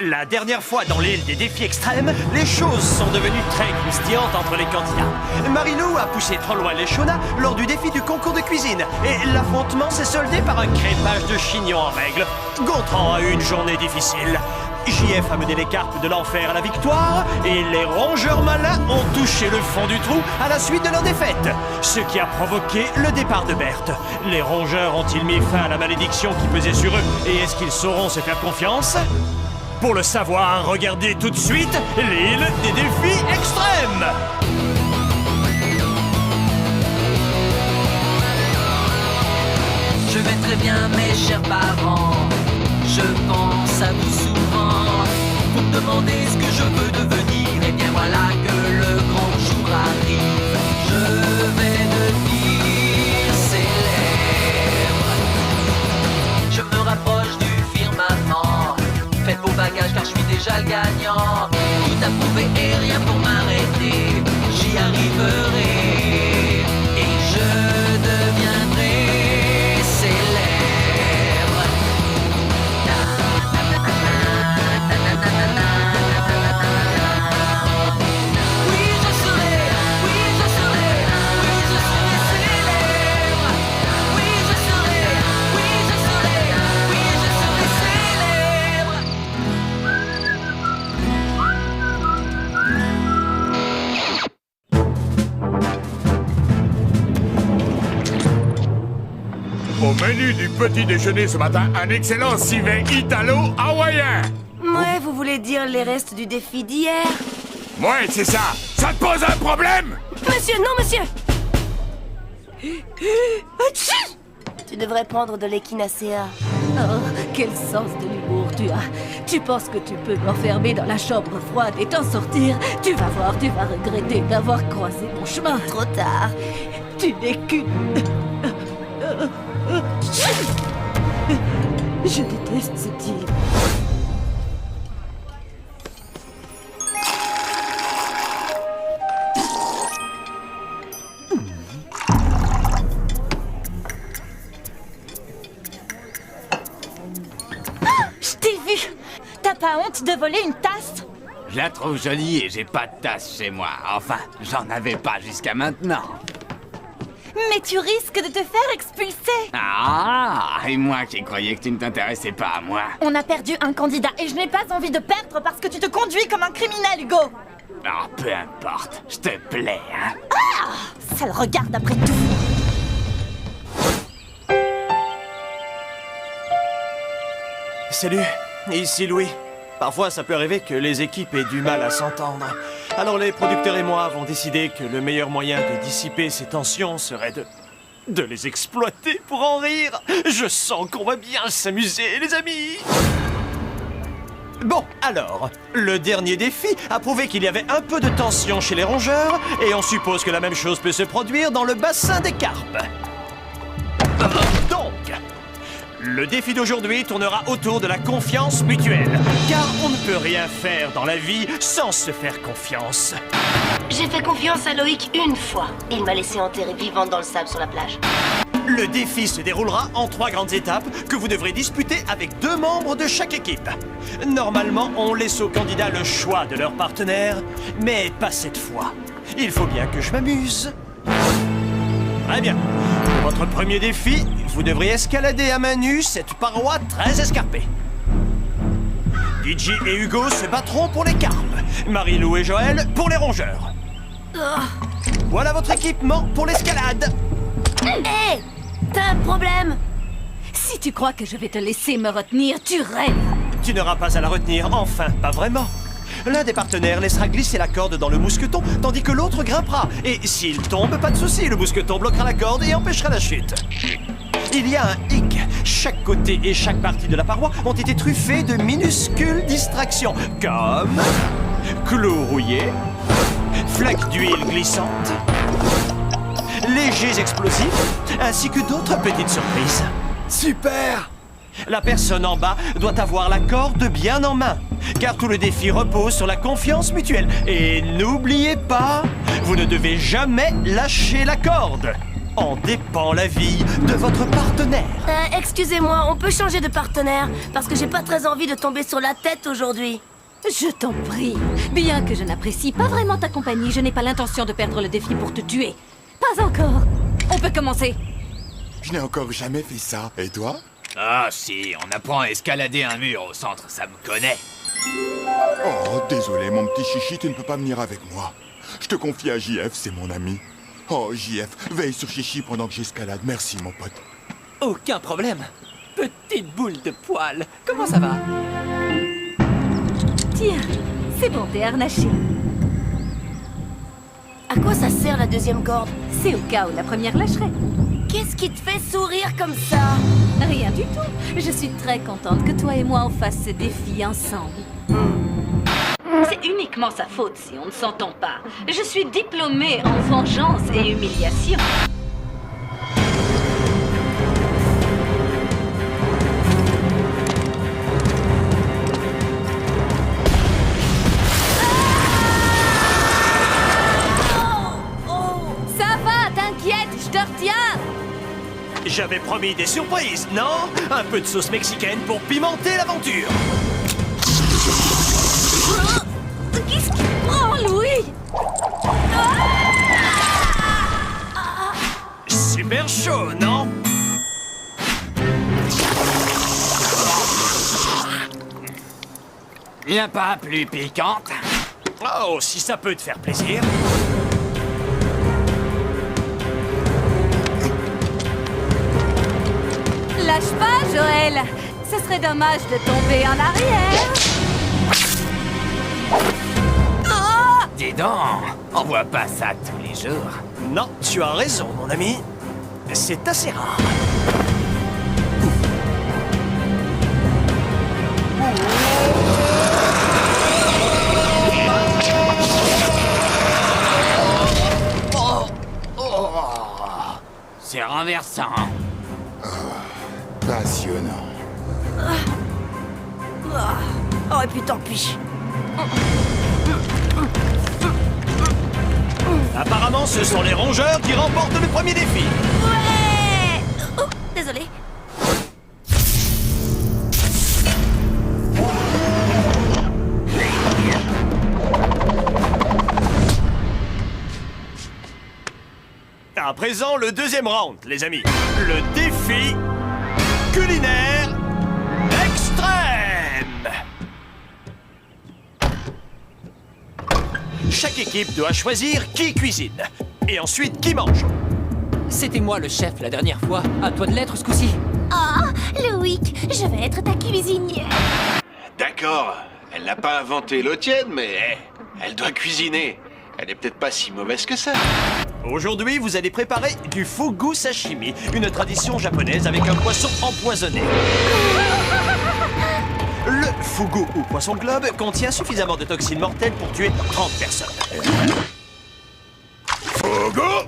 La dernière fois dans l'île des défis extrêmes, les choses sont devenues très croustillantes entre les candidats. Marilou a poussé trop loin les Shona lors du défi du concours de cuisine et l'affrontement s'est soldé par un crépage de chignons en règle. Gontran a eu une journée difficile. JF a mené les carpes de l'enfer à la victoire et les rongeurs malins ont touché le fond du trou à la suite de leur défaite, ce qui a provoqué le départ de Berthe. Les rongeurs ont-ils mis fin à la malédiction qui pesait sur eux et est-ce qu'ils sauront se faire confiance? Pour le savoir, regardez tout de suite l'île des défis extrêmes. Je vais très bien, mes chers parents. Je pense à vous souvent. Vous me demandez ce que je veux devenir. Et bien voilà que le grand jour arrive. Je vais devenir célèbre. Je me rapproche du firmament. Faites vos bagages car je suis déjà le gagnant. Tout à prouver et rien pour m'arrêter. J'y arriverai. Et je deviendrai célèbre. Au menu du petit déjeuner ce matin, un excellent civet italo-hawaïen. Ouais, vous voulez dire les restes du défi d'hier? Ouais, c'est ça. Ça te pose un problème? Monsieur, non, monsieur! Tu devrais prendre de l'échinacea. Oh, quel sens de l'humour tu as. Tu penses que tu peux m'enfermer dans la chambre froide et t'en sortir? Tu vas voir, tu vas regretter d'avoir croisé mon chemin. Trop tard. Tu n'es qu'une... Je déteste ce type. Je t'ai vu! T'as pas honte de voler une tasse? Je la trouve jolie et j'ai pas de tasse chez moi. Enfin, j'en avais pas jusqu'à maintenant. Mais tu risques de te faire expulser! Ah, et moi qui croyais que tu ne t'intéressais pas à moi. On a perdu un candidat et je n'ai pas envie de perdre parce que tu te conduis comme un criminel, Hugo! Ah, peu importe, je te plais, hein. Ah! Ça le regarde après tout! Salut, ici Louis. Parfois, ça peut arriver que les équipes aient du mal à s'entendre. Alors les producteurs et moi avons décidé que le meilleur moyen de dissiper ces tensions serait de les exploiter pour en rire. Je sens qu'on va bien s'amuser, les amis. Bon, alors, le dernier défi a prouvé qu'il y avait un peu de tension chez les rongeurs et on suppose que la même chose peut se produire dans le bassin des carpes. Donc, le défi d'aujourd'hui tournera autour de la confiance mutuelle, car on ne peut rien faire dans la vie sans se faire confiance. J'ai fait confiance à Loïc une fois. Il m'a laissé enterrer vivante dans le sable sur la plage. Le défi se déroulera en 3 grandes étapes que vous devrez disputer avec 2 membres de chaque équipe. Normalement, on laisse aux candidats le choix de leur partenaire, mais pas cette fois. Il faut bien que je m'amuse. Très bien. Pour votre premier défi, vous devrez escalader à main nue cette paroi très escarpée. DJ et Hugo se battront pour les carpes. Marilou et Joël pour les rongeurs. Voilà votre équipement pour l'escalade. Hé! T'as un problème? Si tu crois que je vais te laisser me retenir, tu rêves. Tu n'auras pas à la retenir, enfin, pas vraiment. L'un des partenaires laissera glisser la corde dans le mousqueton, tandis que l'autre grimpera. Et s'il tombe, pas de souci, le mousqueton bloquera la corde et empêchera la chute. Il y a un hic. Chaque côté et chaque partie de la paroi ont été truffés de minuscules distractions, comme clous rouillés, flaques d'huile glissante, légers explosifs, ainsi que d'autres petites surprises. Super! La personne en bas doit avoir la corde bien en main, car tout le défi repose sur la confiance mutuelle. Et n'oubliez pas, vous ne devez jamais lâcher la corde. en dépend la vie de votre partenaire. Excusez-moi, on peut changer de partenaire, parce que j'ai pas très envie de tomber sur la tête aujourd'hui. Je t'en prie. Bien que je n'apprécie pas vraiment ta compagnie, je n'ai pas l'intention de perdre le défi pour te tuer. Pas encore. On peut commencer. Je n'ai encore jamais fait ça. Et toi? Ah si, on apprend à escalader un mur au centre, ça me connaît. Oh, désolé, mon petit chichi, tu ne peux pas venir avec moi. Je te confie à JF, c'est mon ami. Oh, JF, veille sur Chichi pendant que j'escalade. Merci, mon pote. Aucun problème. Petite boule de poil, comment ça va? Tiens, c'est bon, t'es harnaché. À quoi ça sert la deuxième corde? C'est au cas où la première lâcherait. Qu'est-ce qui te fait sourire comme ça? Rien du tout. Je suis très contente que toi et moi on fasse ce défi ensemble. C'est uniquement sa faute si on ne s'entend pas. Je suis diplômée en vengeance et humiliation. Ça va, t'inquiète, je te retiens. J'avais promis des surprises, non? Un peu de sauce mexicaine pour pimenter l'aventure. Qu'est-ce qui prend, Louis? Super chaud, non? Y a pas plus piquante? Oh, si ça peut te faire plaisir. Lâche pas, Joël. Ce serait dommage de tomber en arrière. Dis donc, on voit pas ça tous les jours. Non, tu as raison, mon ami. C'est assez rare. C'est renversant. Passionnant. Oh, et puis tant pis. Apparemment, ce sont les rongeurs qui remportent le premier défi. Ouais! Oh, désolé. À présent, le deuxième round, les amis. Le défi culinaire extrême. Chaque équipe doit choisir qui cuisine et ensuite qui mange. C'était moi le chef la dernière fois. À toi de l'être ce coup-ci. Oh, Loïc, je vais être ta cuisinière. D'accord, elle n'a pas inventé l'eau tiède, mais elle doit cuisiner. Elle est peut-être pas si mauvaise que ça. Aujourd'hui, vous allez préparer du fugu sashimi, une tradition japonaise avec un poisson empoisonné. Le fugu ou poisson globe contient suffisamment de toxines mortelles pour tuer 30 personnes. Fugu,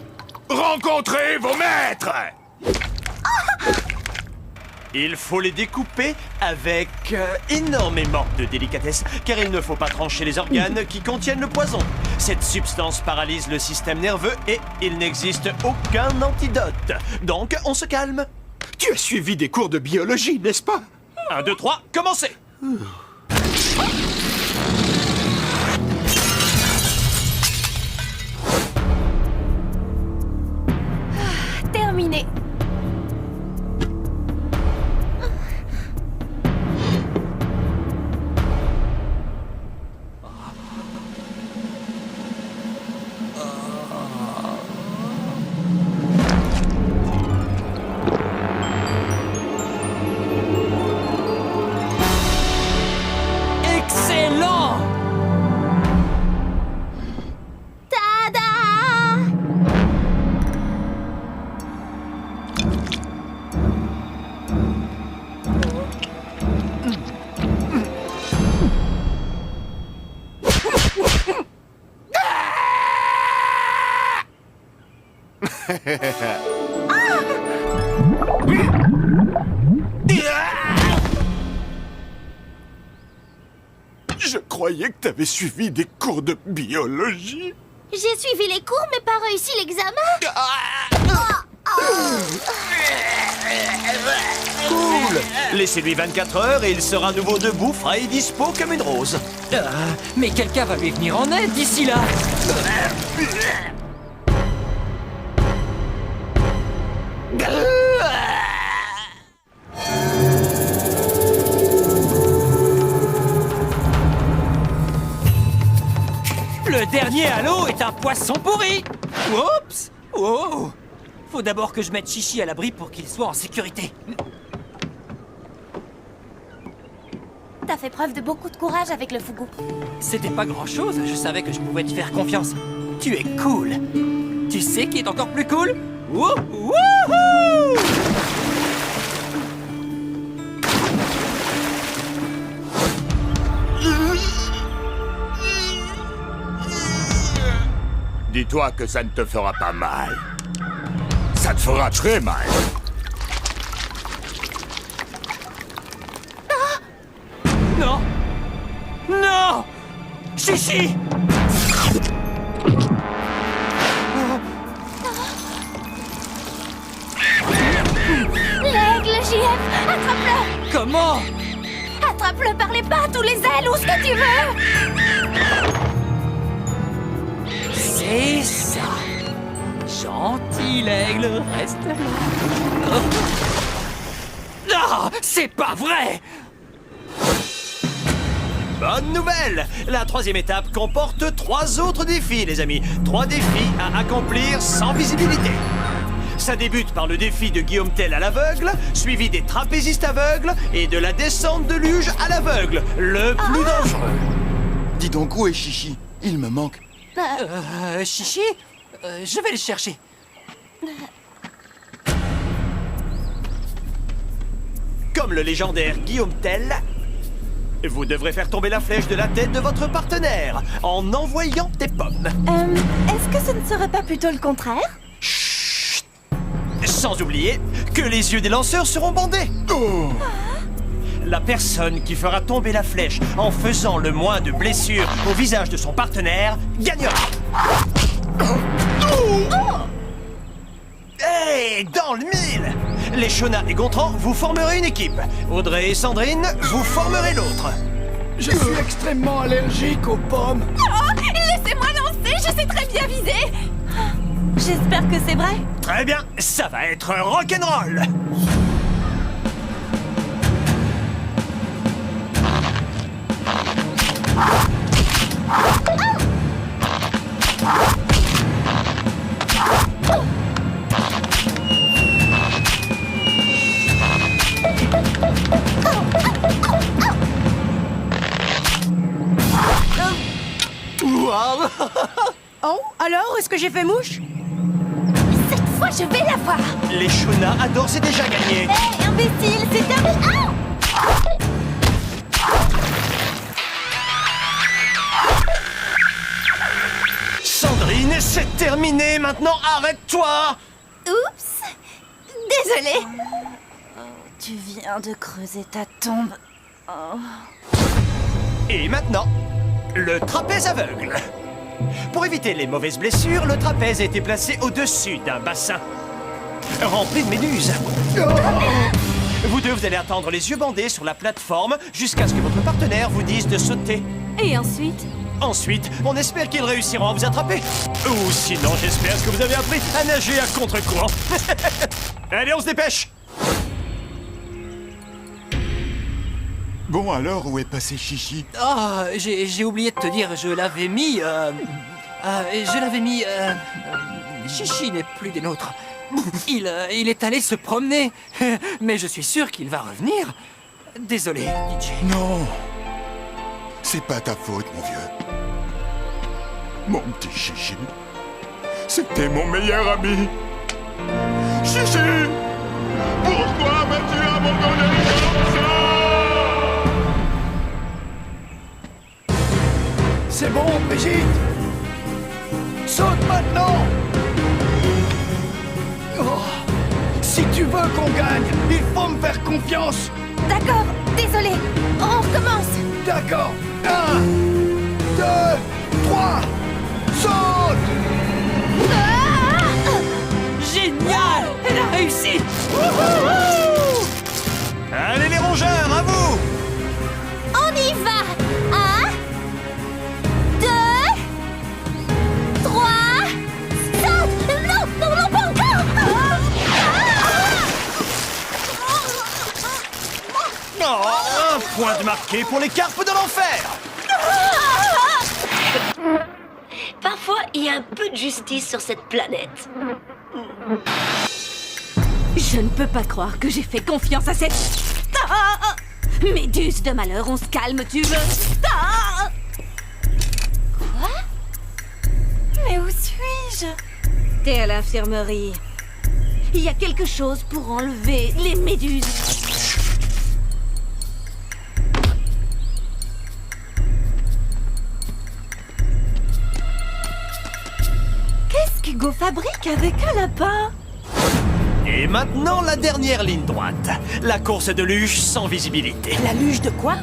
rencontrez vos maîtres! Il faut les découper avec énormément de délicatesse, car il ne faut pas trancher les organes qui contiennent le poison. Cette substance paralyse le système nerveux et il n'existe aucun antidote. Donc, on se calme. Tu as suivi des cours de biologie, n'est-ce pas? 1, 2, 3, commencez! Terminé. Excellent! Tada! Je croyais que t'avais suivi des cours de biologie. J'ai suivi les cours mais pas réussi l'examen. Cool. Laissez-lui 24 heures et il sera à nouveau debout, frais et dispo comme une rose. Mais quelqu'un va lui venir en aide d'ici là. Le dernier halo est un poisson pourri. Oups. Oh. Faut d'abord que je mette Chichi à l'abri pour qu'il soit en sécurité. T'as fait preuve de beaucoup de courage avec le fougou. C'était pas grand-chose, je savais que je pouvais te faire confiance. Tu es cool. Tu sais qui est encore plus cool? Wouhou! Dis-toi que ça ne te fera pas mal. Ça te fera très mal. Non! Non! Chichi! L'aigle, JF, attrape-le! Comment? Attrape-le par les pattes ou les ailes ou ce que tu veux! C'est ça. Gentil aigle, reste là. Ah, c'est pas vrai! Bonne nouvelle! La troisième étape comporte 3 autres défis, les amis. 3 défis à accomplir sans visibilité. Ça débute par le défi de Guillaume Tell à l'aveugle, suivi des trapézistes aveugles et de la descente de luge à l'aveugle, le plus dangereux. Dis donc, où est Chichi? Il me manque. Chichi? Je vais le chercher. Comme le légendaire Guillaume Tell, vous devrez faire tomber la flèche de la tête de votre partenaire en envoyant des pommes. Est-ce que ce ne serait pas plutôt le contraire? Chut! Sans oublier que les yeux des lanceurs seront bandés. Oh. La personne qui fera tomber la flèche en faisant le moins de blessures au visage de son partenaire gagnera. Hey, dans le mille! Les Shona et Gontran, vous formerez une équipe. Audrey et Sandrine, vous formerez l'autre. Je suis extrêmement allergique aux pommes. Oh, laissez-moi lancer, je sais très bien viser. J'espère que c'est vrai. Très bien, ça va être rock'n'roll. Oh, alors, est-ce que j'ai fait mouche? Cette fois, je vais la voir. Les Shona adorent, c'est déjà gagné. Hé, imbécile, c'est terminé. Sandrine, c'est terminé, maintenant arrête-toi. Oups. Désolée. Tu viens de creuser ta tombe. Et maintenant, le trapèze aveugle. Pour éviter les mauvaises blessures, le trapèze a été placé au-dessus d'un bassin rempli de méduses. Vous deux, vous allez attendre les yeux bandés sur la plateforme jusqu'à ce que votre partenaire vous dise de sauter. Et ensuite? Ensuite, on espère qu'ils réussiront à vous attraper. Ou sinon, j'espère que vous avez appris à nager à contre-courant. Allez, on se dépêche. Bon, alors, où est passé Chichi? Ah, j'ai oublié de te dire, je l'avais mis... Chichi n'est plus des nôtres. Il est allé se promener. Mais je suis sûr qu'il va revenir. Désolé, DJ. Non. C'est pas ta faute, mon vieux. Mon petit Chichi. C'était mon meilleur ami. Chichi! Pourquoi m'as-tu abandonné comme ça? C'est bon, Brigitte. Saute maintenant. Oh. Si tu veux qu'on gagne, il faut me faire confiance. D'accord, désolé. On recommence. D'accord. 1, 2, 3. Saute. Génial! Point de marqué pour les carpes de l'enfer. Parfois, il y a un peu de justice sur cette planète. Je ne peux pas croire que j'ai fait confiance à cette... Ah! Méduse de malheur, on se calme, tu veux? Ah! Quoi? Mais où suis-je? T'es à l'infirmerie. Il y a quelque chose pour enlever les méduses. Qu'est-ce qu'Hugo fabrique avec un lapin? Et maintenant, la dernière ligne droite. La course de luge sans visibilité. La luge de quoi?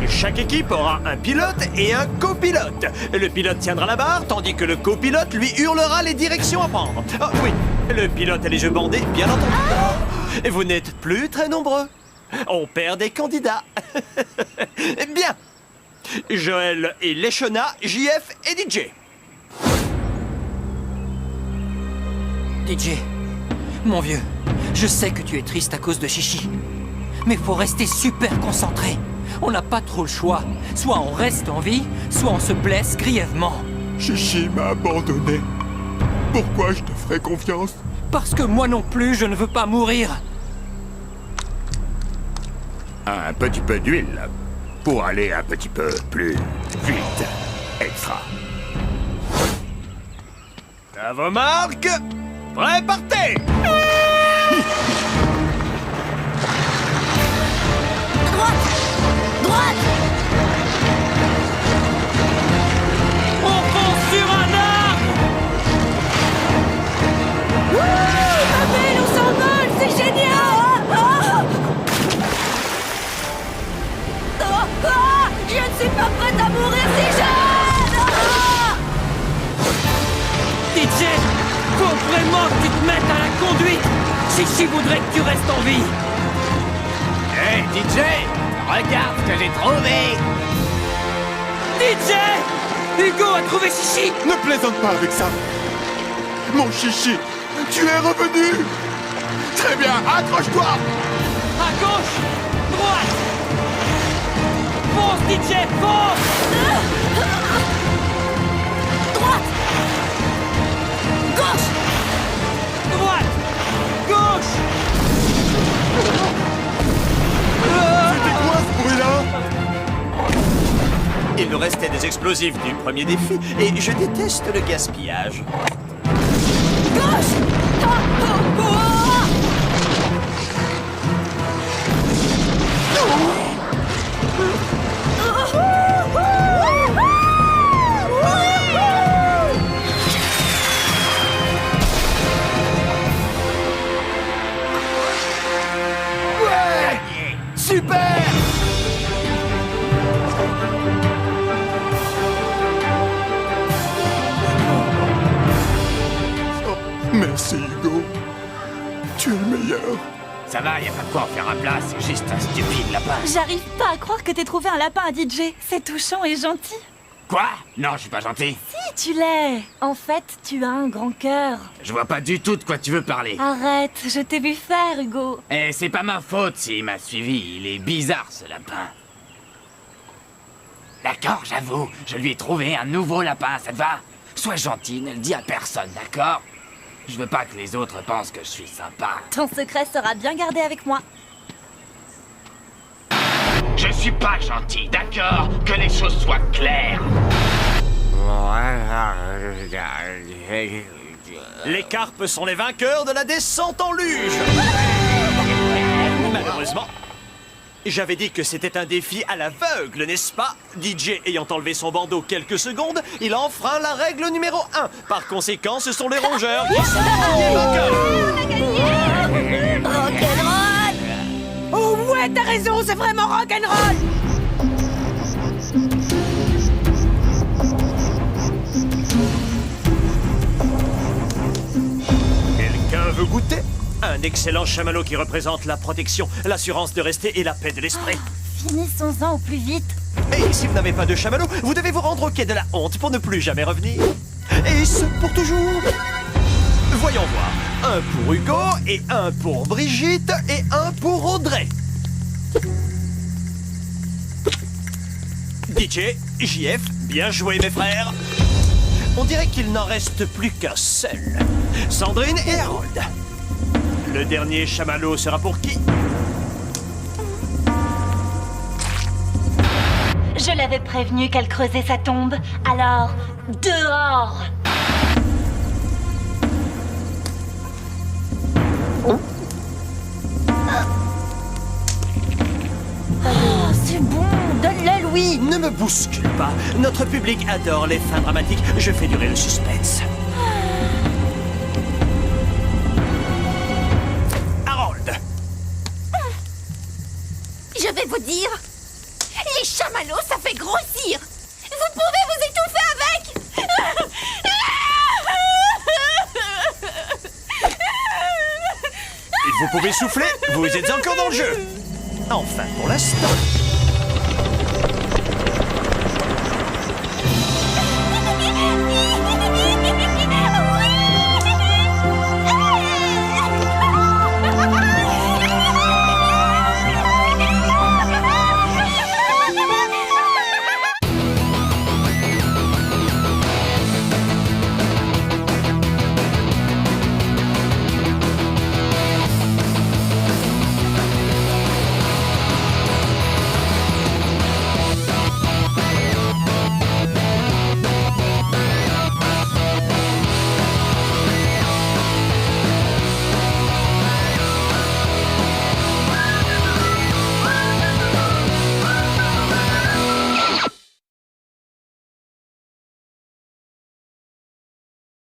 Chaque équipe aura un pilote et un copilote. Le pilote tiendra la barre, tandis que le copilote lui hurlera les directions à prendre. Ah oui, le pilote a les jeux bandés, bien entendu. Et vous n'êtes plus très nombreux. On perd des candidats. Bien. Joël et Leshona, JF et DJ. DJ, mon vieux, je sais que tu es triste à cause de Chichi. Mais faut rester super concentré. On n'a pas trop le choix. Soit on reste en vie, soit on se blesse grièvement. Chichi m'a abandonné. Pourquoi je te ferais confiance? Parce que moi non plus, je ne veux pas mourir. Un petit peu d'huile pour aller un petit peu plus vite. Extra. À vos marques. Prêt, partez! Droite! On fonce sur un arbre! Abel, on s'envole, c'est génial! Je ne suis pas prête à mourir si jeune! DJ, faut vraiment que tu te mettes à la conduite. Chichi voudrait que tu restes en vie. Hey, DJ, regarde ce que j'ai trouvé. DJ, Hugo a trouvé Chichi. Ne plaisante pas avec ça. Mon Chichi, tu es revenu. Très bien, accroche-toi. À gauche, droite. Fonce, DJ, fonce. Droite! Gauche! Droite, gauche. C'était quoi ce bruit-là? Il nous restait des explosifs du premier défi et je déteste le gaspillage. Gauche! Super! Oh, merci Hugo. Tu es le meilleur. Ça va, y a pas de quoi en faire un plat, c'est juste un stupide lapin. J'arrive pas à croire que t'aies trouvé un lapin à DJ. C'est touchant et gentil. Quoi? Non, je suis pas gentil. Si, tu l'es. En fait, tu as un grand cœur. Je vois pas du tout de quoi tu veux parler. Arrête, je t'ai vu faire, Hugo. Et c'est pas ma faute s'il m'a suivi, il est bizarre ce lapin. D'accord, j'avoue, je lui ai trouvé un nouveau lapin, ça te va? Sois gentil, ne le dis à personne, d'accord? Je veux pas que les autres pensent que je suis sympa. Ton secret sera bien gardé avec moi. Je suis pas gentil, d'accord? Que les choses soient claires. Les carpes sont les vainqueurs de la descente en luge. Malheureusement, j'avais dit que c'était un défi à l'aveugle, n'est-ce pas? DJ ayant enlevé son bandeau quelques secondes, il a enfreint la règle numéro 1. Par conséquent, ce sont les rongeurs qui sont les vainqueurs. Rock'n'roll! Oh ouais, t'as raison, c'est vraiment rock'n'roll. Quelqu'un veut goûter? Un excellent chamallow qui représente la protection, l'assurance de rester et la paix de l'esprit. Finissons-en au plus vite. Et si vous n'avez pas de chamallow, vous devez vous rendre au quai de la honte pour ne plus jamais revenir. Et ce pour toujours. Voyons voir. Un pour Hugo, et un pour Brigitte, et un pour Audrey. DJ, JF, bien joué mes frères. On dirait qu'il n'en reste plus qu'un seul. Sandrine et Harold. Le dernier chamallow sera pour qui? Je l'avais prévenu qu'elle creusait sa tombe, alors dehors! Oh, c'est bon, donne-la, Louis. Ne me bouscule pas. Notre public adore les fins dramatiques. Je fais durer le suspense. Harold. Je vais vous dire, les chamallows, ça fait grossir. Vous pouvez vous étouffer avec. Vous pouvez souffler. Vous êtes encore dans le jeu. Enfin, pour l'instant.